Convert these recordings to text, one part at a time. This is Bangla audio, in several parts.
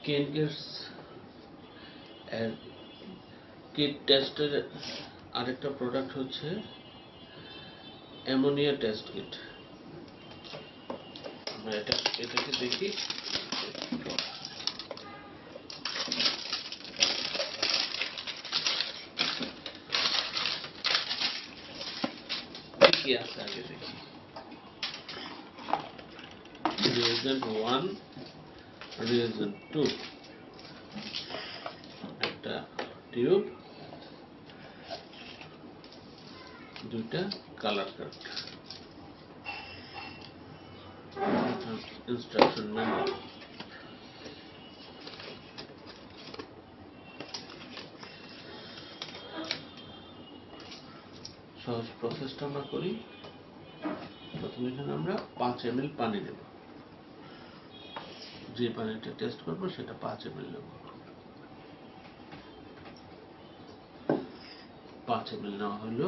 কেনগেটস এর কিট টেস্টের আরেকটা প্রোডাক্ট হচ্ছে অ্যামোনিয়া টেস্ট কিট। আমরা এটাকে দেখি কি আছে আগে দেখি। রিয়েজেন্ট 1, রিয়েজেন্ট 2, একটা টিউব, দুইটা কালার কার্ড, ইনস্ট্রাকশন ম্যানুয়াল। সহজ প্রসেসটা আমরা করি। প্রথমে এখানে আমরা 5 ml পানি নেব, যে পানিটা টেস্ট করবো সেটা 5 ml নেব। 5 ml নেওয়া হলো।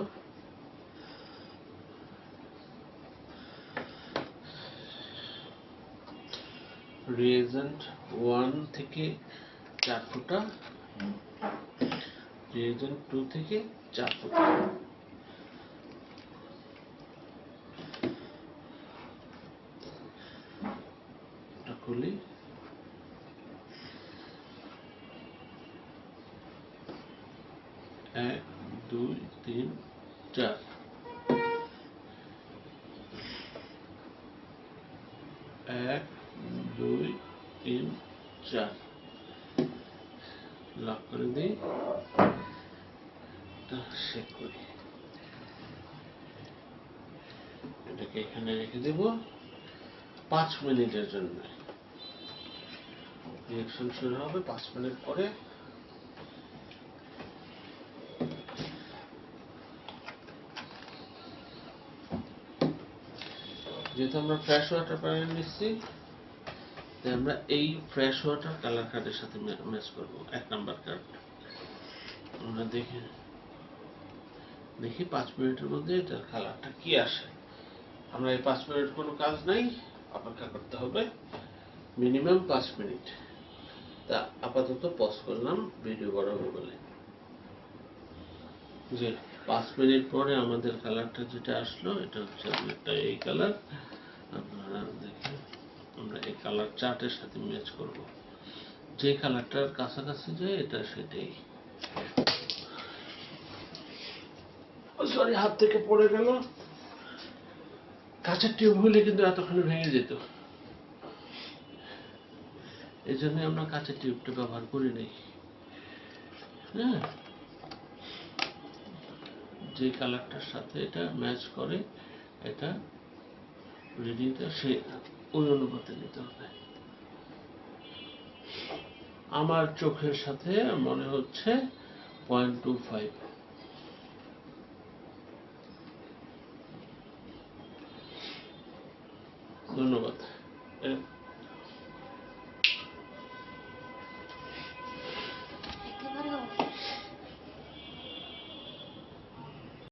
রিয়েজেন্ট 1 থেকে 4 ফোঁটা, রিয়েজেন্ট 2 থেকে 4 ফোঁটা। এটা খুলি। 1 2 3 4, 1 2 3 4 লক করে দিই। চেক করি। এটাকে এখানে রেখে দেব 5 মিনিটের জন্য। রিঅ্যাকশন শুরু হবে 5 মিনিট পরে। যেহেতু আমরা ফ্রেশ ওয়াটার পানি নিচ্ছি, তাই আমরা এই ফ্রেশ ওয়াটার কালার কার্ডের সাথে ম্যাচ করব। 1 নাম্বার কার্ড আমরা দেখি 5 মিনিটের মধ্যে এটার কালারটা কি আসে। আমরা এই 5 মিনিট কোনো কাজ নাই, অপেক্ষা করতে হবে মিনিমাম 5 মিনিট। তা আপাতত পজ করলাম ভিডিও বড় হবে বলে। যে 5 মিনিট পরে আমাদের কালারটা যেটা আসলো, এটা হচ্ছে একটা এই কালার। আপনারা দেখেন, আমরা এই কালার চার্টের সাথে ম্যাচ করব। যে কালারটার কাছাকাছি যায় এটা সেটাই। সরি, হাত থেকে পড়ে গেল। কাঁচের টিউব হলে কিন্তু এতক্ষণে ভেঙে যেত, এই জন্য আমরা কাঁচের টিউবটা ব্যবহার করি নাই। হ্যাঁ, যে কালারটার সাথে এটা ম্যাচ করে, এটা রিডিংটা সে ওই অনুপাতে নিতে হবে। আমার চোখের সাথে মনে হচ্ছে 0.25। ধন্যবাদ।